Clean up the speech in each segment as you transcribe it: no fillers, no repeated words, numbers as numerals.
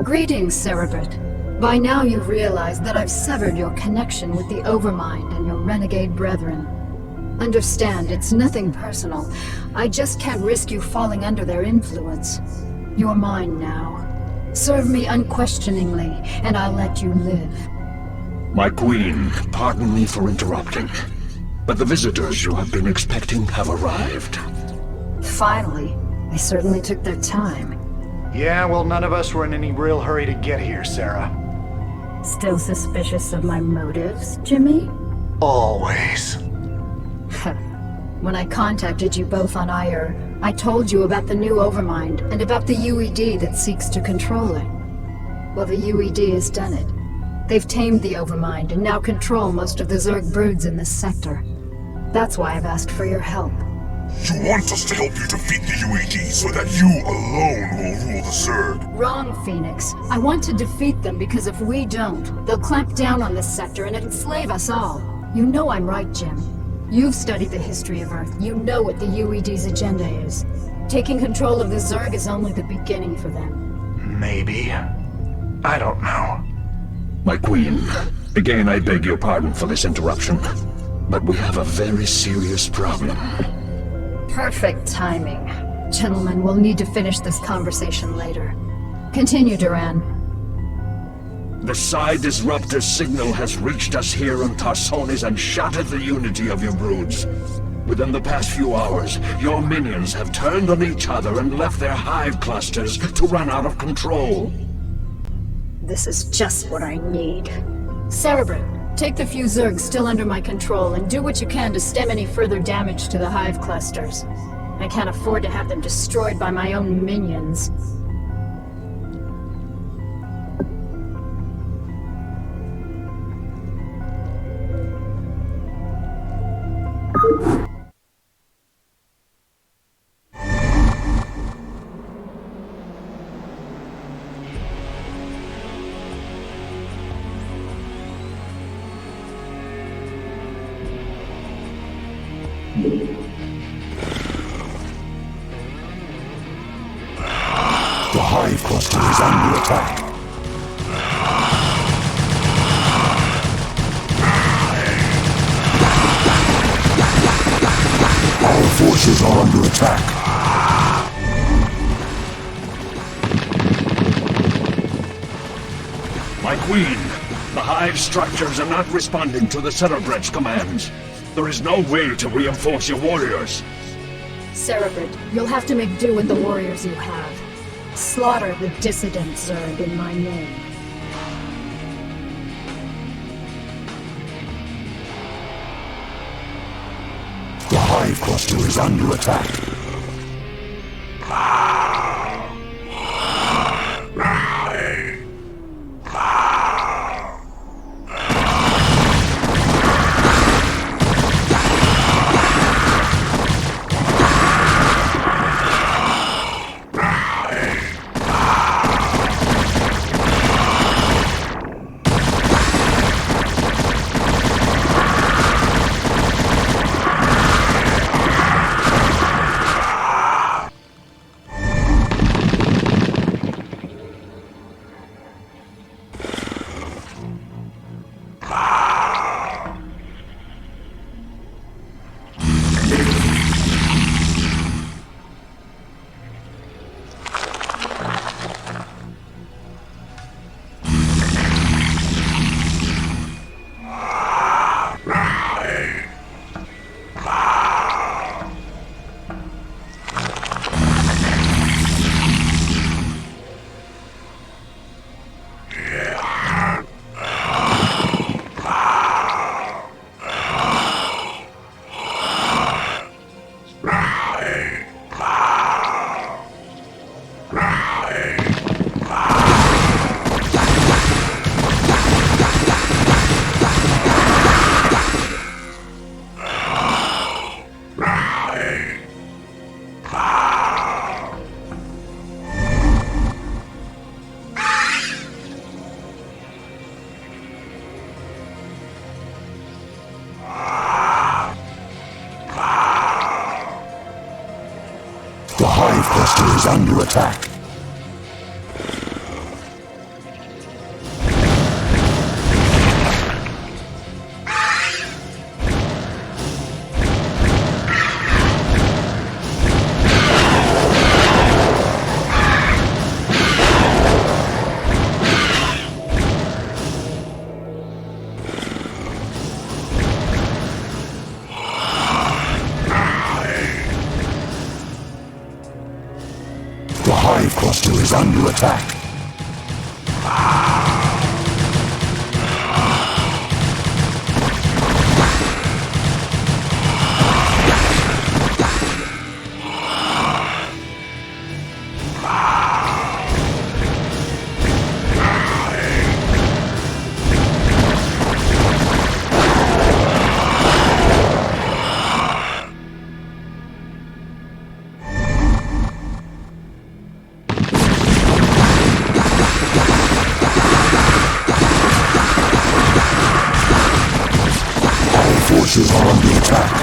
Greetings, Cerebrit. By now you've realized that I've severed your connection with the Overmind and your renegade brethren. Understand, it's nothing personal. I just can't risk you falling under their influence. You're mine now. Serve me unquestioningly, and I'll let you live. My queen, pardon me for interrupting, but the visitors you have been expecting have arrived. Finally. They certainly took their time. Yeah, well, none of us were in any real hurry to get here, Sarah. Still suspicious of my motives, Jimmy? Always. When I contacted you both on Ire, I told you about the new Overmind and about the UED that seeks to control it. Well, the UED has done it. They've tamed the Overmind and now control most of the Zerg broods in this sector. That's why I've asked for your help. You want us to help you defeat the UED so that you alone will rule the Zerg? Wrong, Phoenix. I want to defeat them because if we don't, they'll clamp down on this sector and enslave us all. You know I'm right, Jim. You've studied the history of Earth. You know what the UED's agenda is. Taking control of the Zerg is only the beginning for them. Maybe. I don't know. My queen, again I beg your pardon for this interruption, but we have a very serious problem. Perfect timing. Gentlemen, we'll need to finish this conversation later. Continue, Duran. The Psi Disruptor signal has reached us here on Tarsonis and shattered the unity of your broods. Within the past few hours, your minions have turned on each other and left their hive clusters to run out of control. This is just what I need. Cerebrit, take the few Zergs still under my control and do what you can to stem any further damage to the hive clusters. I can't afford to have them destroyed by my own minions. The hive cluster is under attack. Our forces are under attack. My queen, the hive structures are not responding to the Cerebrit's commands. There is no way to reinforce your warriors. Cerebrit, you'll have to make do with the warriors you have. Slaughter the dissident Zerg in my name. The hive cluster is under attack. The hive cluster is under attack. hive cluster is under attack. Forces are under attack.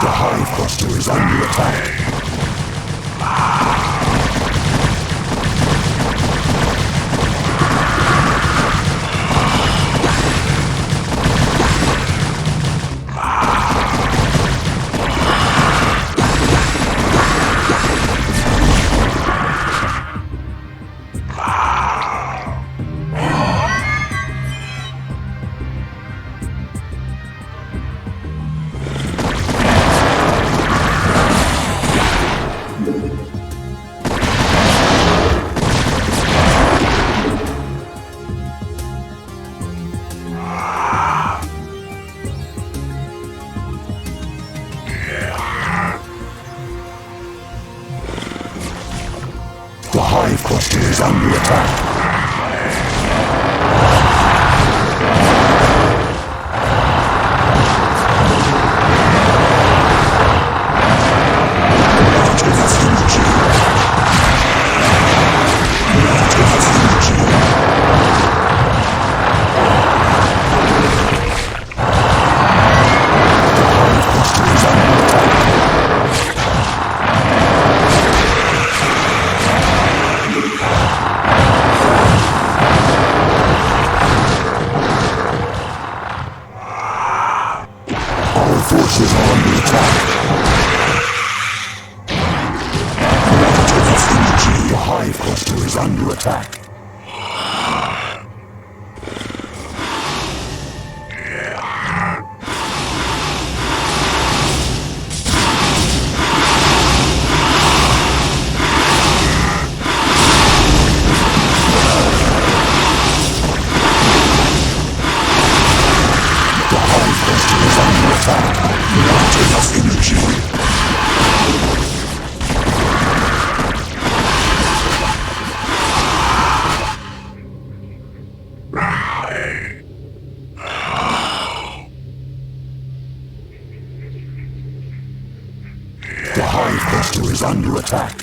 The hive cluster is under attack. The hive cluster is under attack. Forces are under attack. Not enough energy. The hive cluster is under attack. The hive cluster is under attack. Not enough energy. The hive cluster is under attack.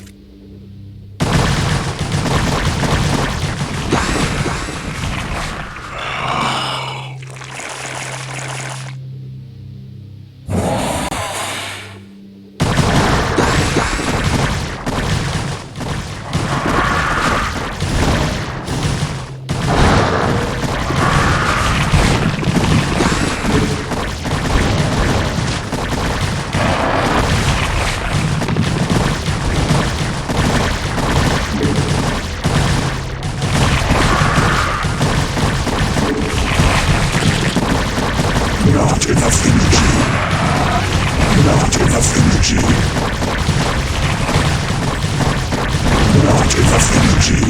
Not enough energy. Not enough energy. Not enough energy.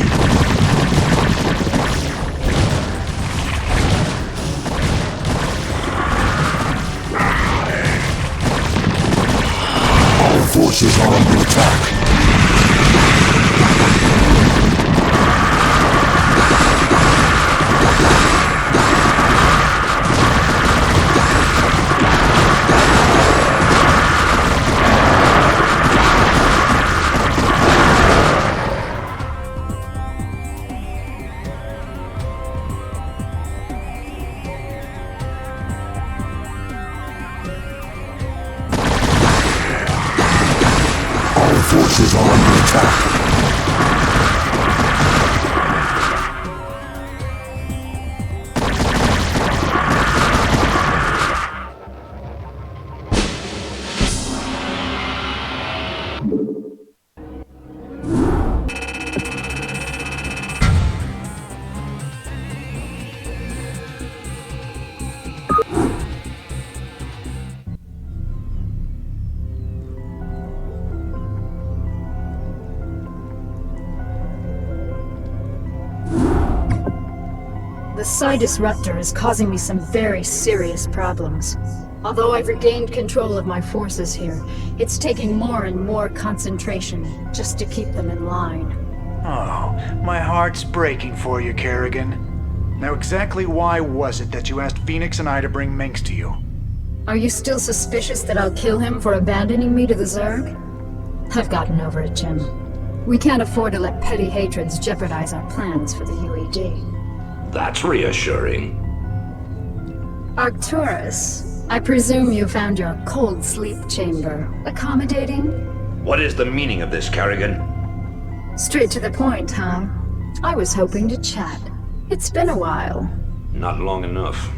Our forces are under attack. structures are under attack. The Psi Disruptor is causing me some very serious problems. Although I've regained control of my forces here, it's taking more and more concentration just to keep them in line. Oh, my heart's breaking for you, Kerrigan. Now exactly why was it that you asked Phoenix and I to bring Minx to you? Are you still suspicious that I'll kill him for abandoning me to the Zerg? I've gotten over it, Jim. We can't afford to let petty hatreds jeopardize our plans for the UED. That's reassuring. Arcturus, I presume you found your cold sleep chamber accommodating? What is the meaning of this, Kerrigan? Straight to the point, huh? I was hoping to chat. It's been a while. Not long enough.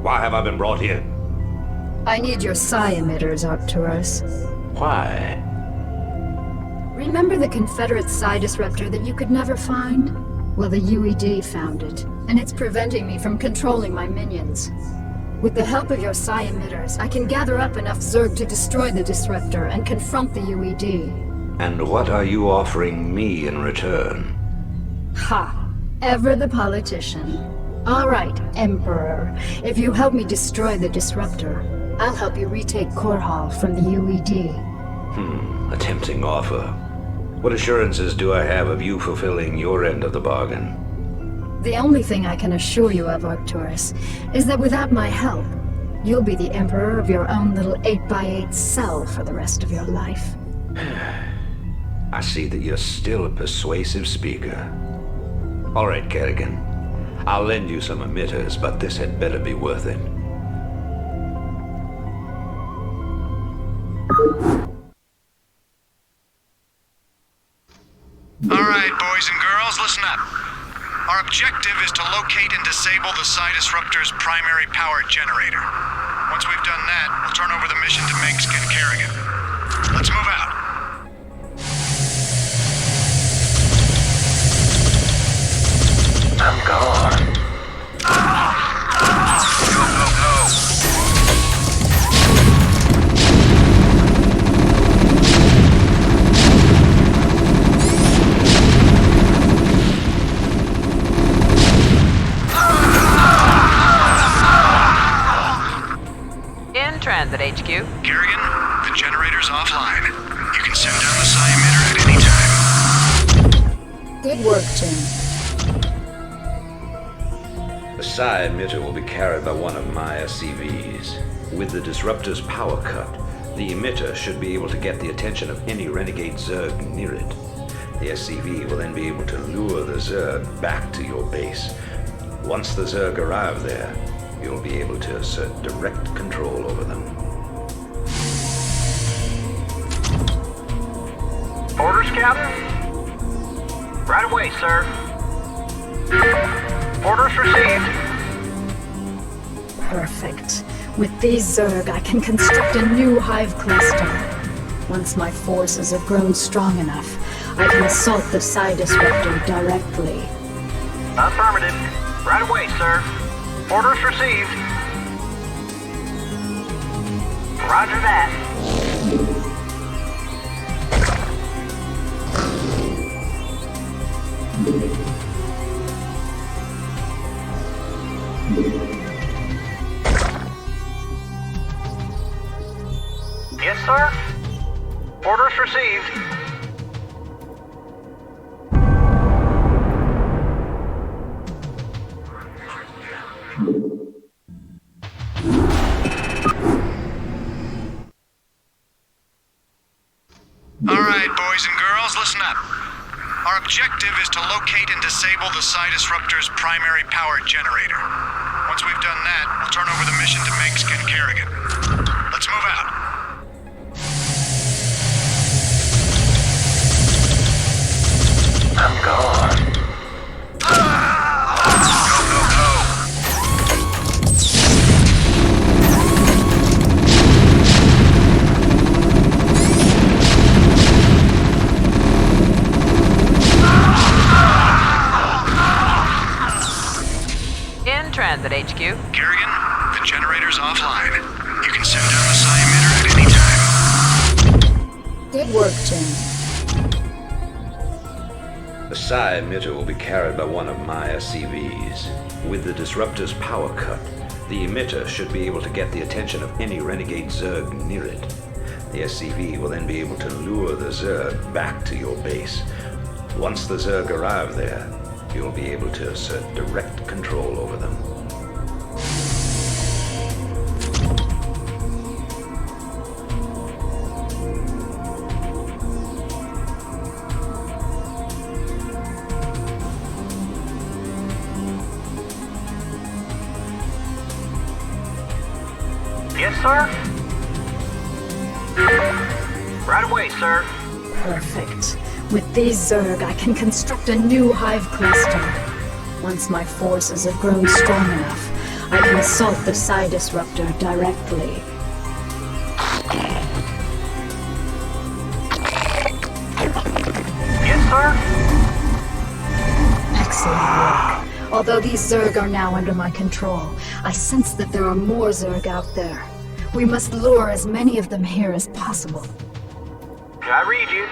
Why have I been brought here? I need your psi emitters, Arcturus. Why? Remember the Confederate psi disruptor that you could never find? Well, the UED found it, and it's preventing me from controlling my minions. With the help of your psi emitters, I can gather up enough Zerg to destroy the disruptor and confront the UED. And what are you offering me in return? Ha! Ever the politician. All right, Emperor. If you help me destroy the disruptor, I'll help you retake Core Hall from the UED. A tempting offer. What assurances do I have of you fulfilling your end of the bargain? The only thing I can assure you of, Arcturus, is that without my help, you'll be the Emperor of your own little 8x8 cell for the rest of your life. I see that you're still a persuasive speaker. All right, Kerrigan. I'll lend you some emitters, but this had better be worth it. Alright, boys and girls, listen up. Our objective is to locate and disable the Psi Disruptor's primary power generator. Once we've done that, we'll turn over the mission to Minx and Kerrigan. Let's move out. I'm gone. Go, go, go. In transit, HQ. Kerrigan, the generator's offline. You can send down the Psi emitter at any time. Good work, Jim. The Psi emitter will be carried by one of my SCVs. With the disruptor's power cut, the emitter should be able to get the attention of any renegade Zerg near it. The SCV will then be able to lure the Zerg back to your base. Once the Zerg arrive there, you'll be able to assert direct control over them. Orders, Captain? Right away, sir. Orders received. Perfect. With these Zerg, I can construct a new hive cluster. Once my forces have grown strong enough, I can assault the Psi Disruptor directly. Affirmative. Right away, sir. Orders received. Roger that. Yes, sir. Orders received. Alright, boys and girls, listen up. Our objective is to locate and disable the Psi Disruptor's primary power generator. Once we've done that, we'll turn over the mission to Minx and Kerrigan. Let's move out. offline. You can send down the psi emitter at any time. Good work, Jim. The psi emitter will be carried by one of my SCVs. With the disruptor's power cut, the emitter should be able to get the attention of any renegade Zerg near it. The SCV will then be able to lure the Zerg back to your base. Once the Zerg arrive there, you'll be able to assert direct control over them. Yes, sir? Right away, sir. Perfect. With these Zerg, I can construct a new hive cluster. Once my forces have grown strong enough, I can assault the psi disruptor directly. Yes, sir? Excellent work. Although these Zerg are now under my control, I sense that there are more Zerg out there. We must lure as many of them here as possible. I read you.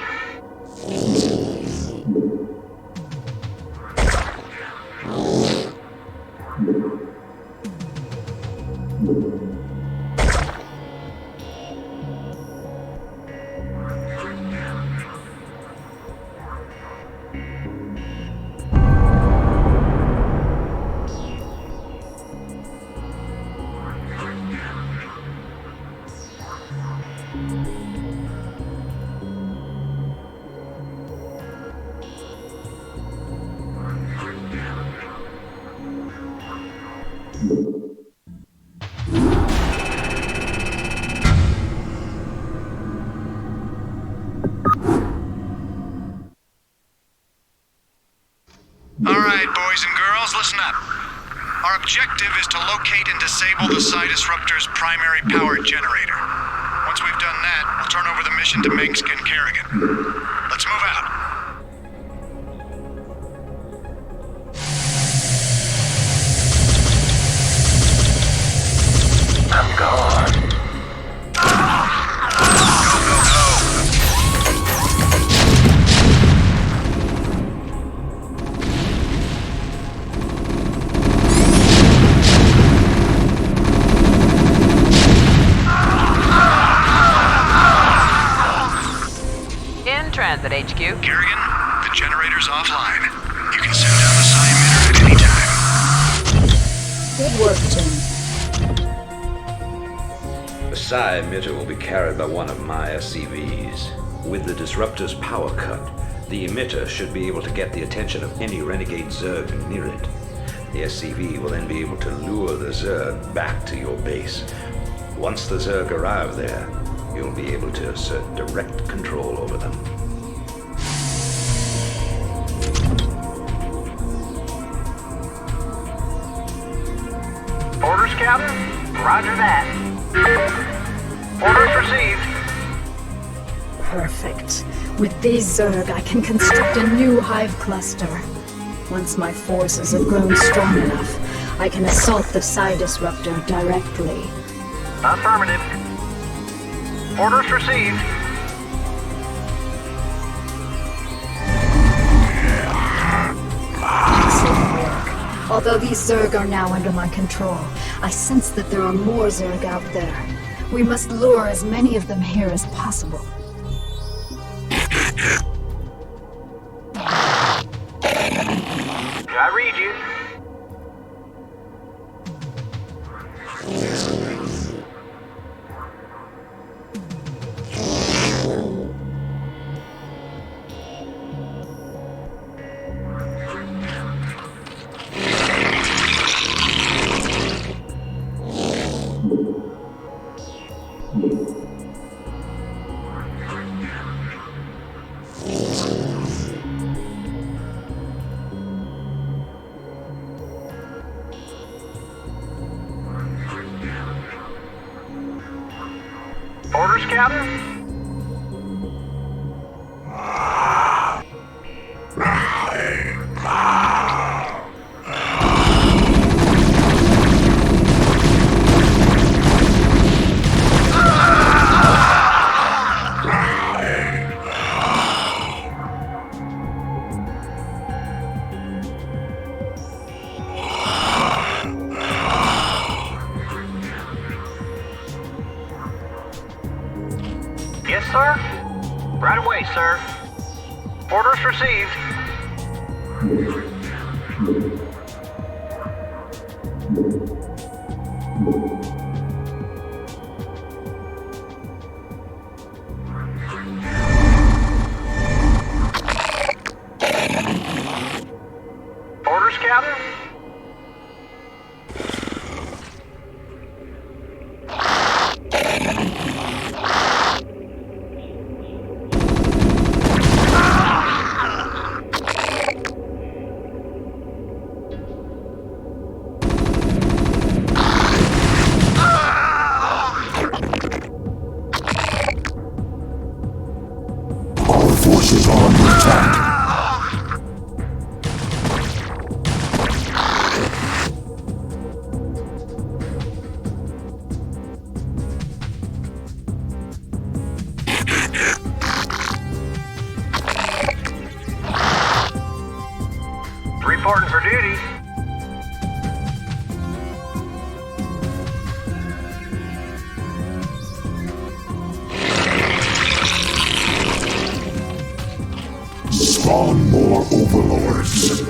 Alright, boys and girls, listen up. Our objective is to locate and disable the psi disruptor's primary power generator. Once we've done that, we'll turn over the mission to Mengsk and Kerrigan. Let's move out. I'm gone. In transit, HQ. Kerrigan, the generator's offline. You can send down the psi emitter at any time. Good work, Jim. The psi emitter will be carried by one of my SCVs. With the disruptor's power cut, the emitter should be able to get the attention of any renegade Zerg near it. The SCV will then be able to lure the Zerg back to your base. Once the Zerg arrive there, you'll be able to assert direct control over them. Orders, Captain? Roger that. Orders received. Perfect. With these Zerg, I can construct a new hive cluster. Once my forces have grown strong enough, I can assault the psi disruptor directly. Affirmative. Orders received. Excellent work. Although these Zerg are now under my control, I sense that there are more Zerg out there. We must lure as many of them here as possible. I read you. Orders, Captain? Yes, sir? Right away, sir. Orders received. Orders, Captain? Our forces are under attack. Reporting for duty. Spawn more overlords.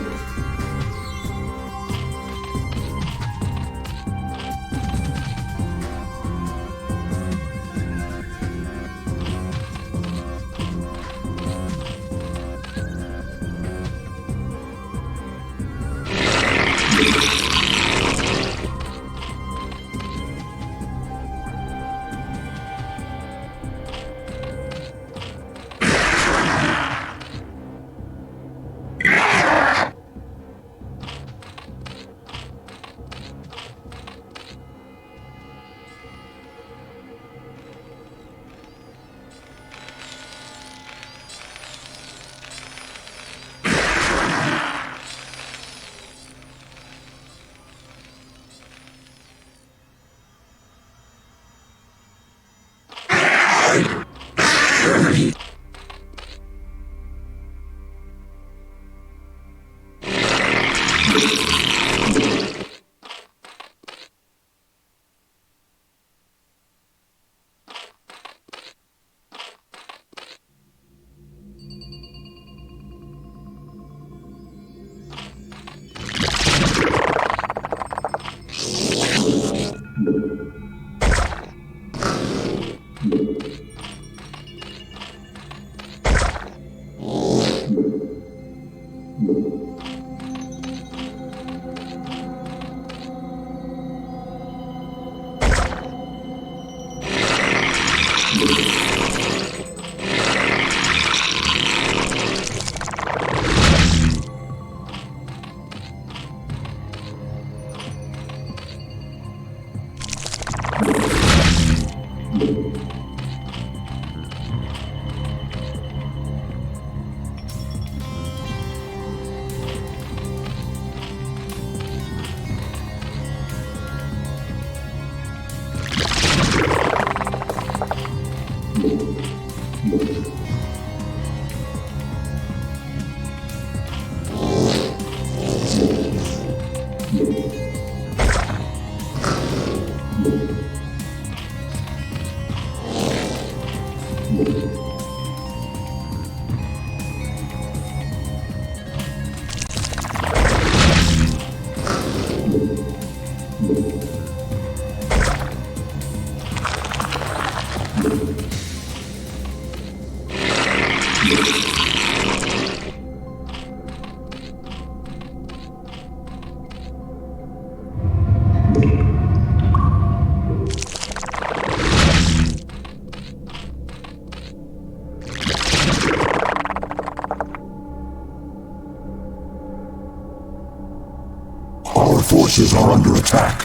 Our forces are under attack.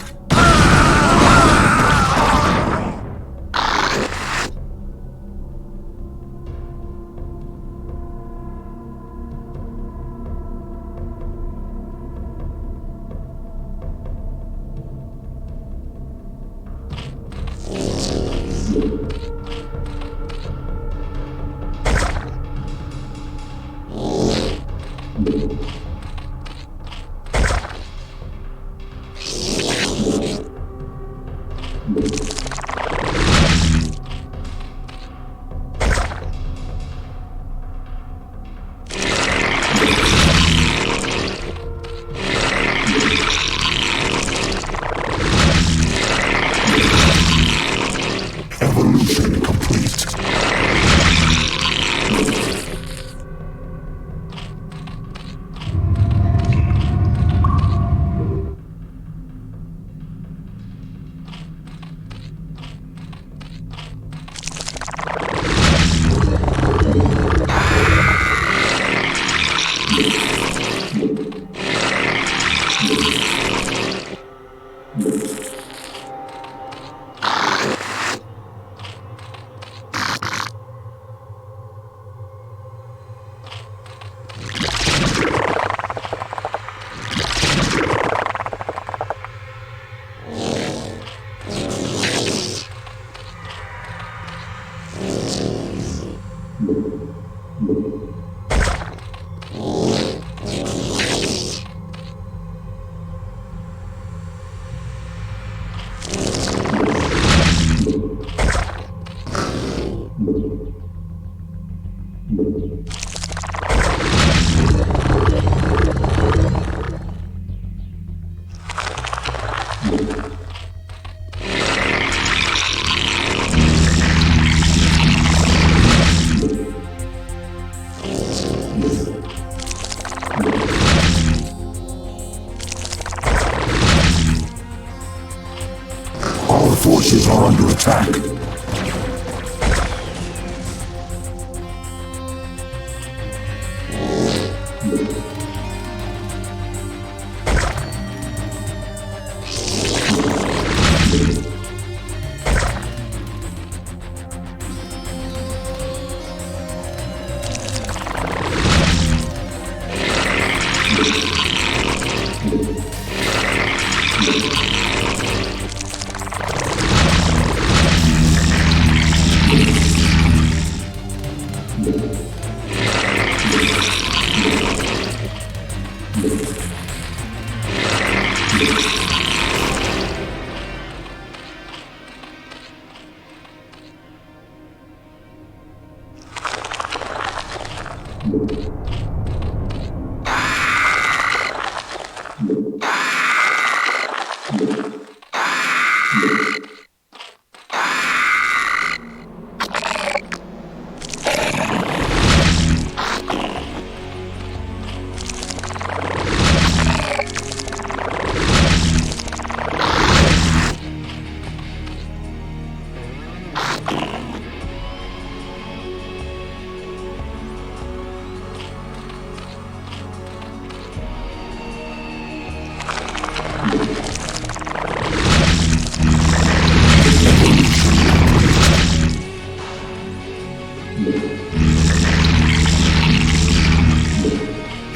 Evolution complete. Our forces are under attack.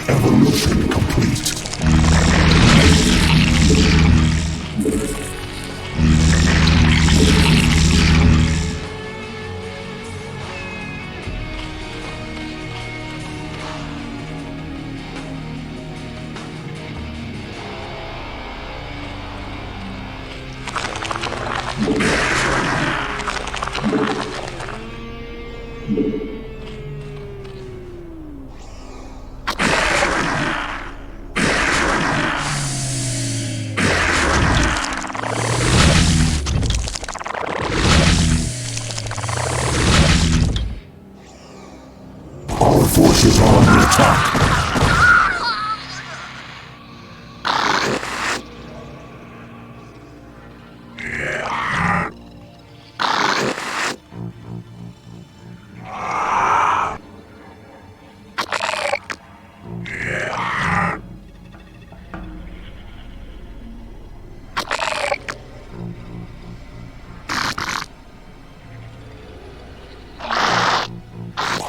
Evolution complete. Our forces are under attack.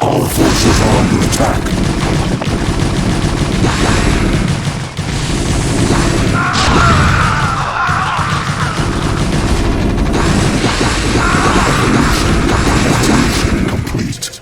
Our forces are under attack. Evolution complete.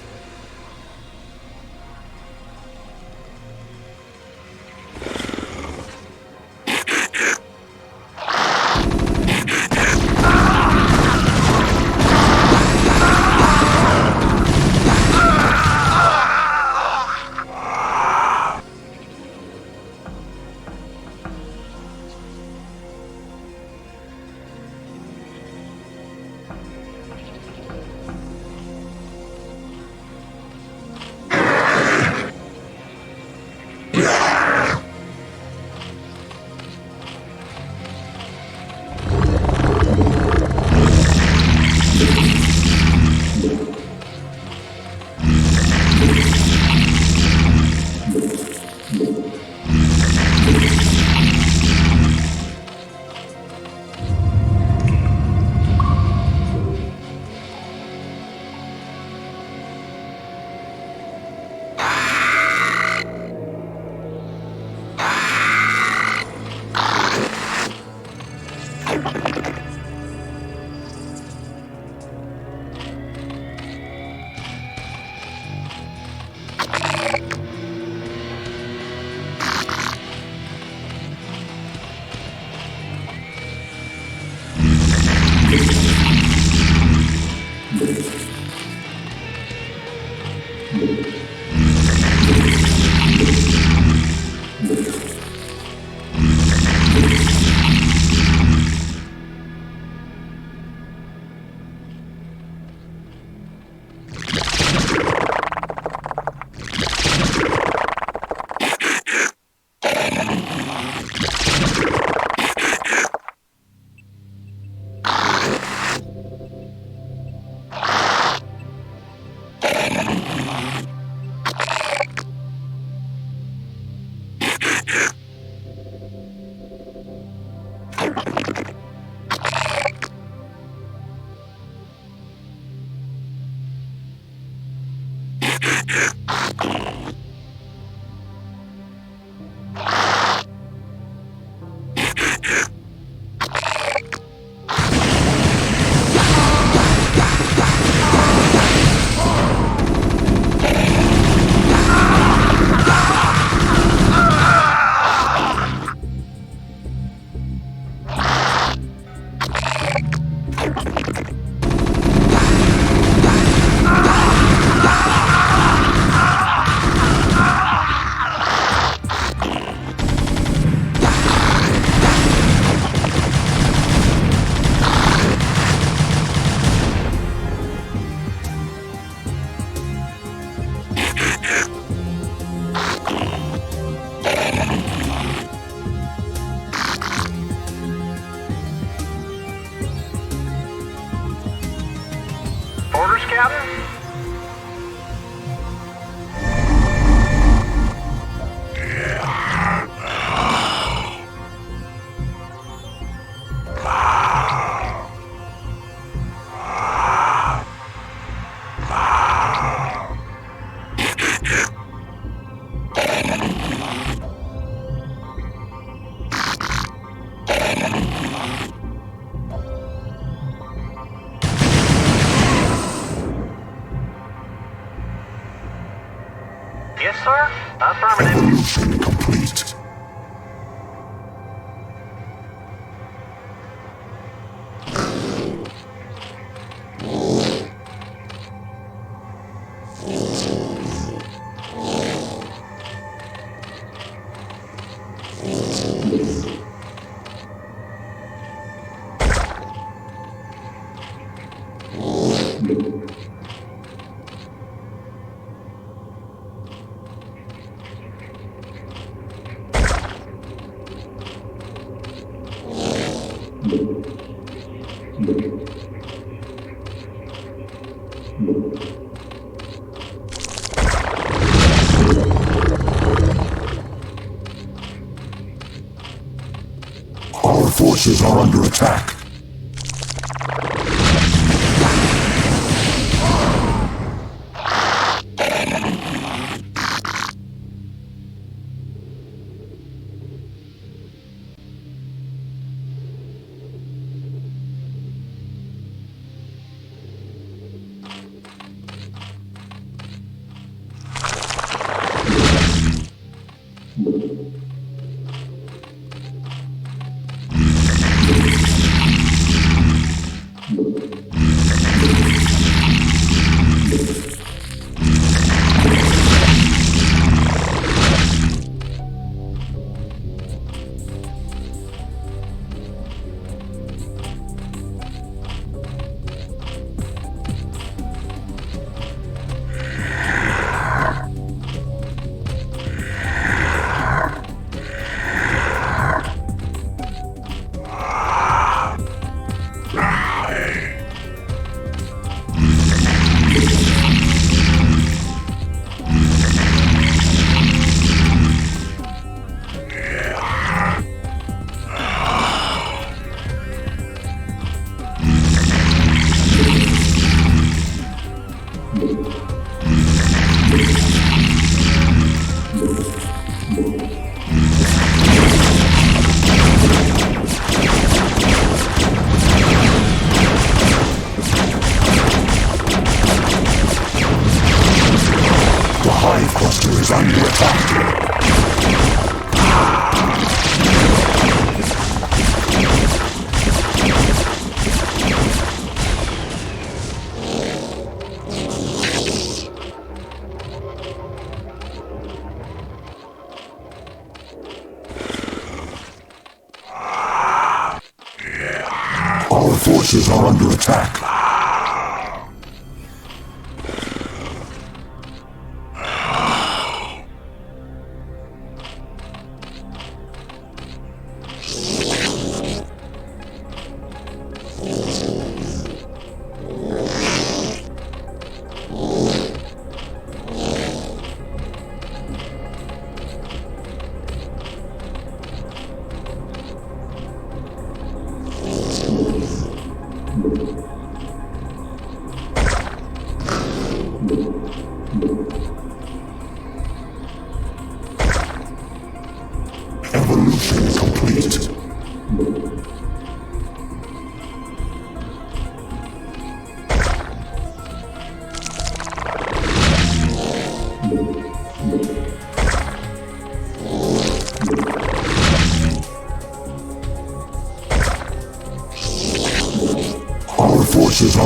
Orders, Captain? Yes, sir. Affirmative. Mission complete. Our forces are under attack. Is under attack. Our forces are under attack.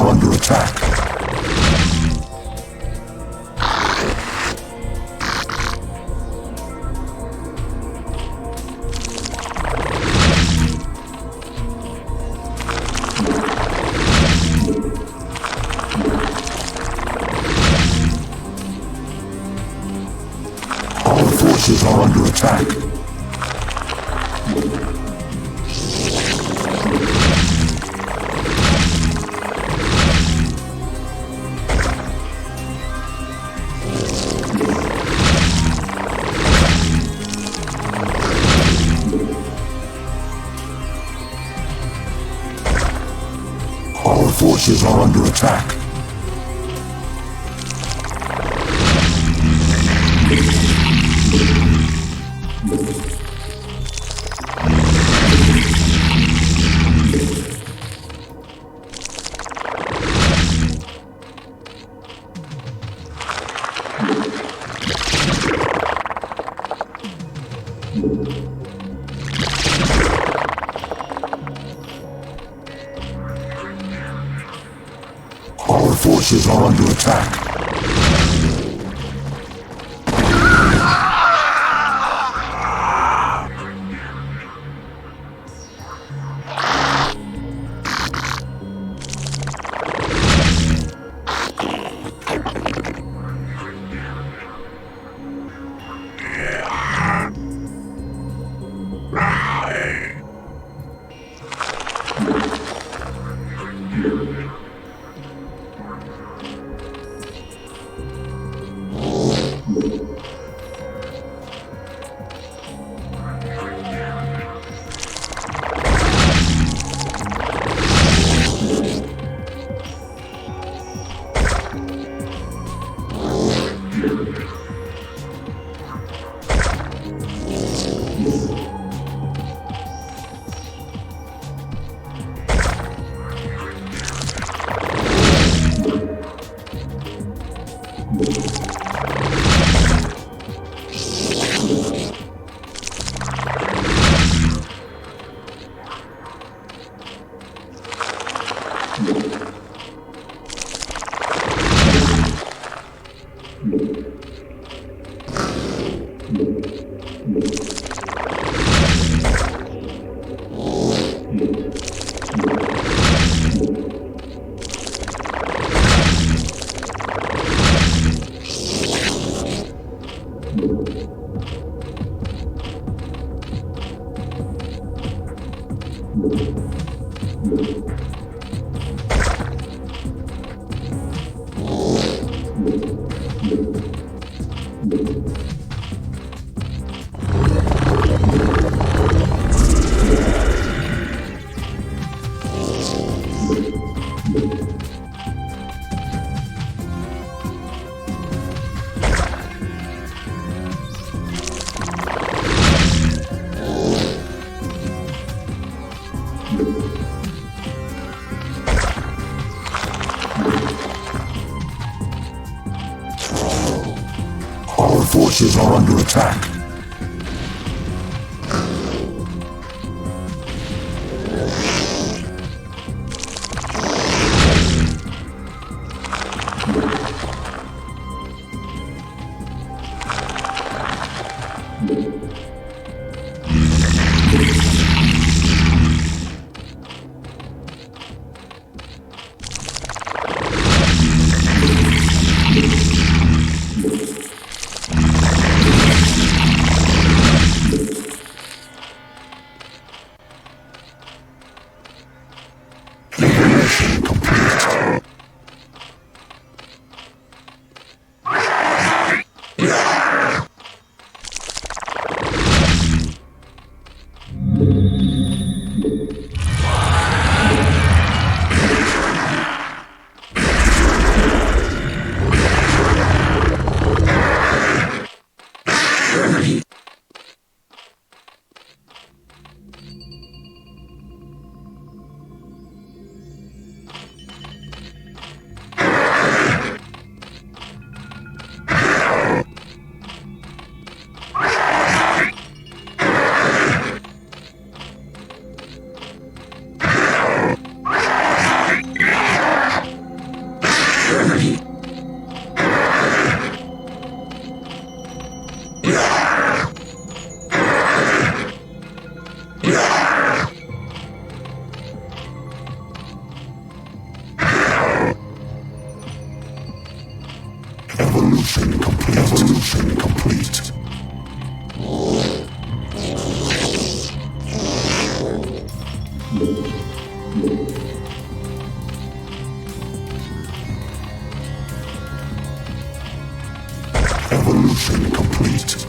are under attack. Our forces are under attack. Our forces are under attack. Our forces are under attack. Our forces are under attack. Evolution complete. Evolution complete.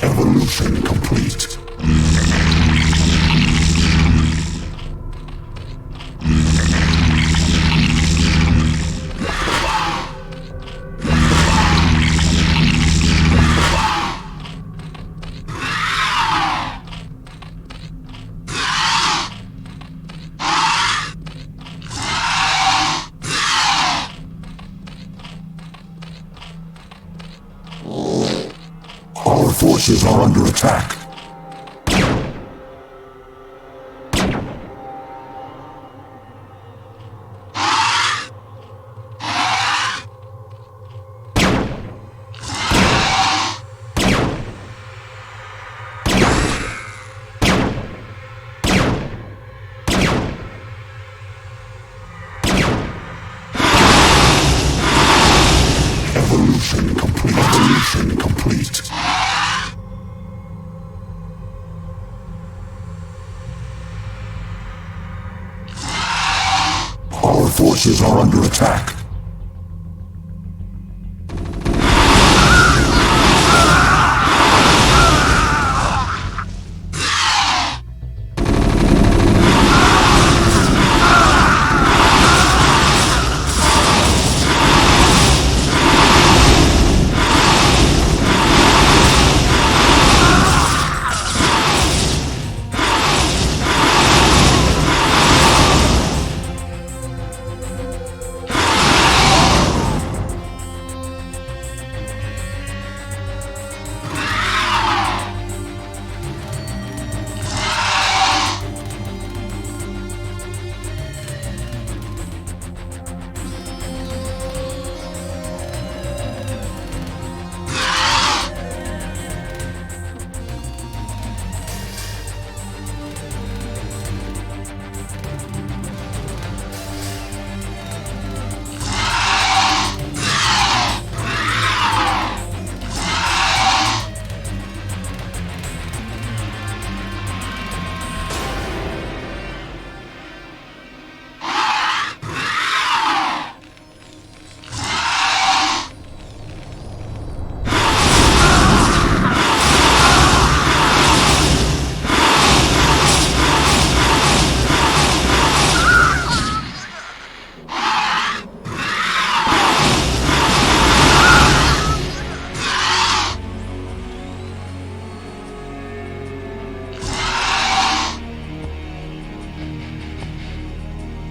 Evolution complete. Our forces are under attack. Evolution complete. Evolution complete. Our forces are under attack.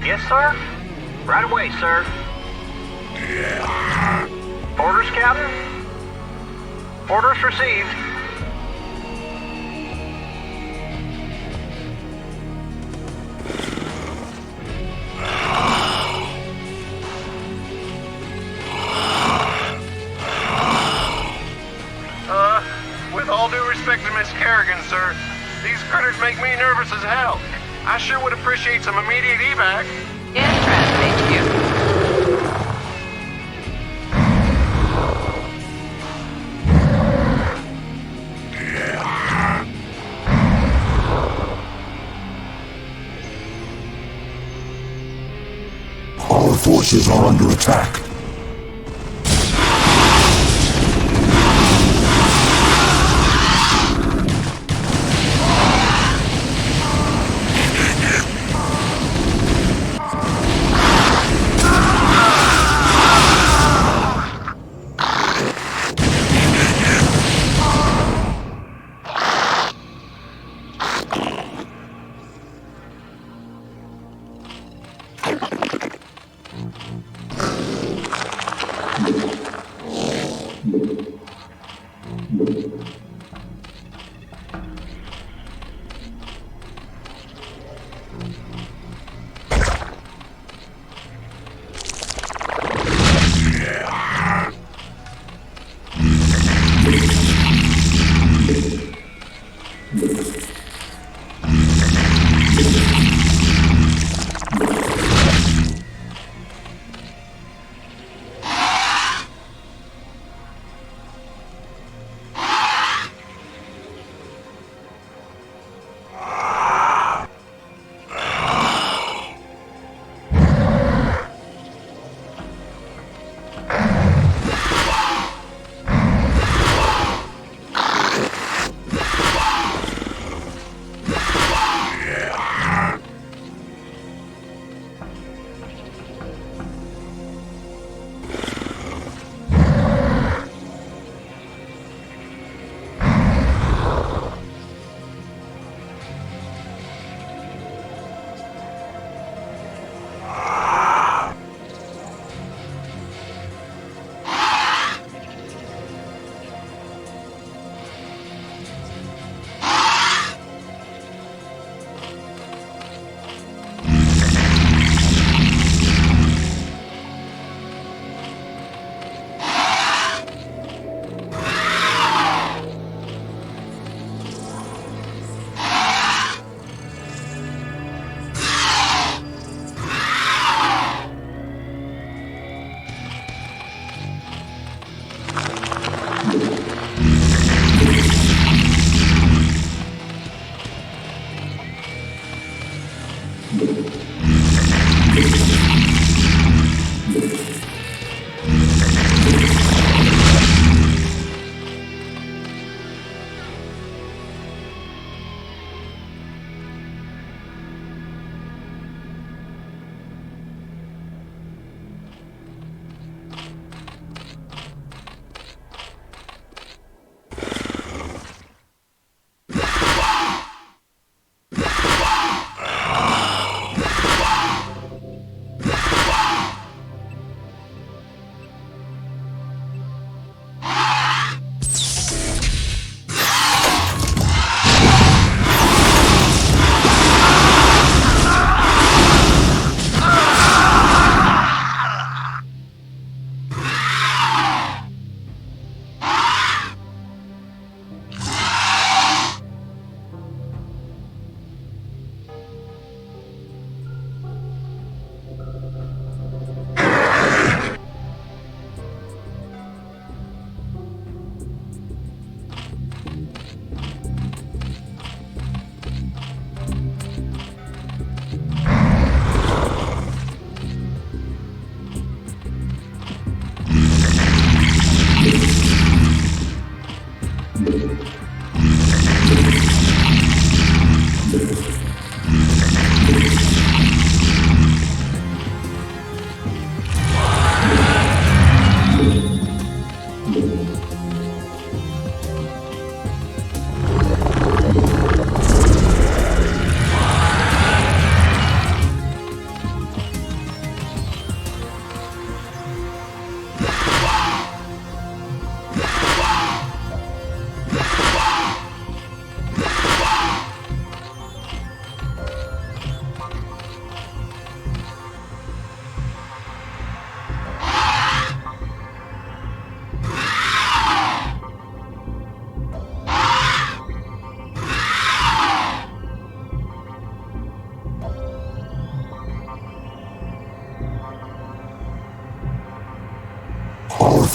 Yes, sir? Right away, sir. Orders, Captain? Orders received. sir. These critters make me nervous as hell. I sure would appreciate some immediate evac. In transit HQ. Our forces are under attack.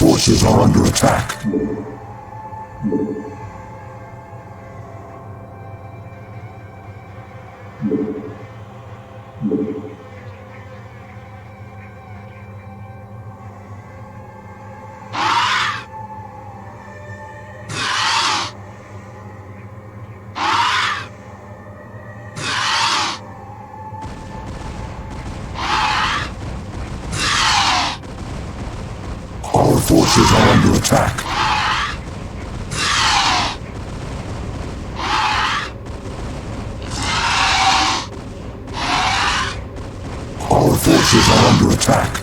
forces are under attack. Our forces are under attack. Our forces are under attack. Our forces are under attack.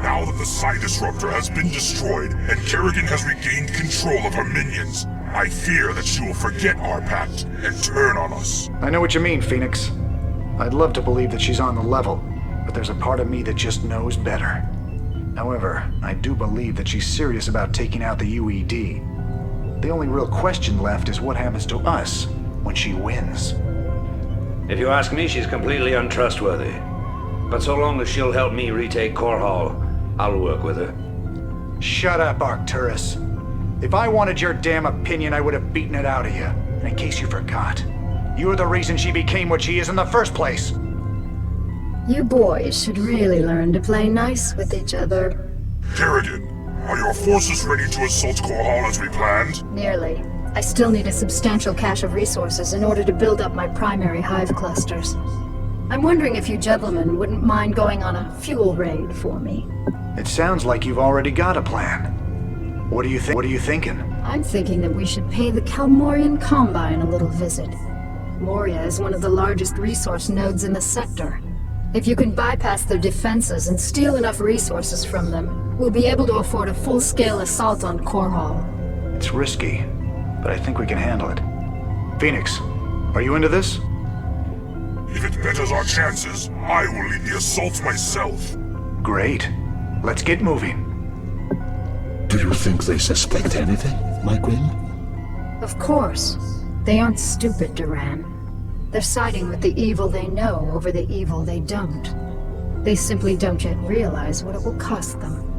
Now that the Psi Disruptor has been destroyed and Kerrigan has regained control of her minions, I fear that she will forget our pact and turn on us. I know what you mean, Phoenix. I'd love to believe that she's on the level, but there's a part of me that just knows better. However, I do believe that she's serious about taking out the UED. The only real question left is what happens to us when she wins. If you ask me, she's completely untrustworthy. But so long as she'll help me retake Core Hall, I'll work with her. Shut up, Arcturus. If I wanted your damn opinion, I would have beaten it out of you. And in case you forgot, you're the reason she became what she is in the first place. You boys should really learn to play nice with each other. Kerrigan, are your forces ready to assault Core Hall as we planned? Nearly. I still need a substantial cache of resources in order to build up my primary hive clusters. I'm wondering if you gentlemen wouldn't mind going on a fuel raid for me. It sounds like you've already got a plan. What are you thinking? I'm thinking that we should pay the Kalmorian Combine a little visit. Moria is one of the largest resource nodes in the sector. If you can bypass their defenses and steal enough resources from them, we'll be able to afford a full-scale assault on Core Hall. It's risky, but I think we can handle it. Phoenix, are you into this? If it betters our chances, I will lead the assault myself. Great. Let's get moving. Do you think they suspect anything, my queen? Of course. They aren't stupid, Duran. They're siding with the evil they know over the evil they don't. They simply don't yet realize what it will cost them.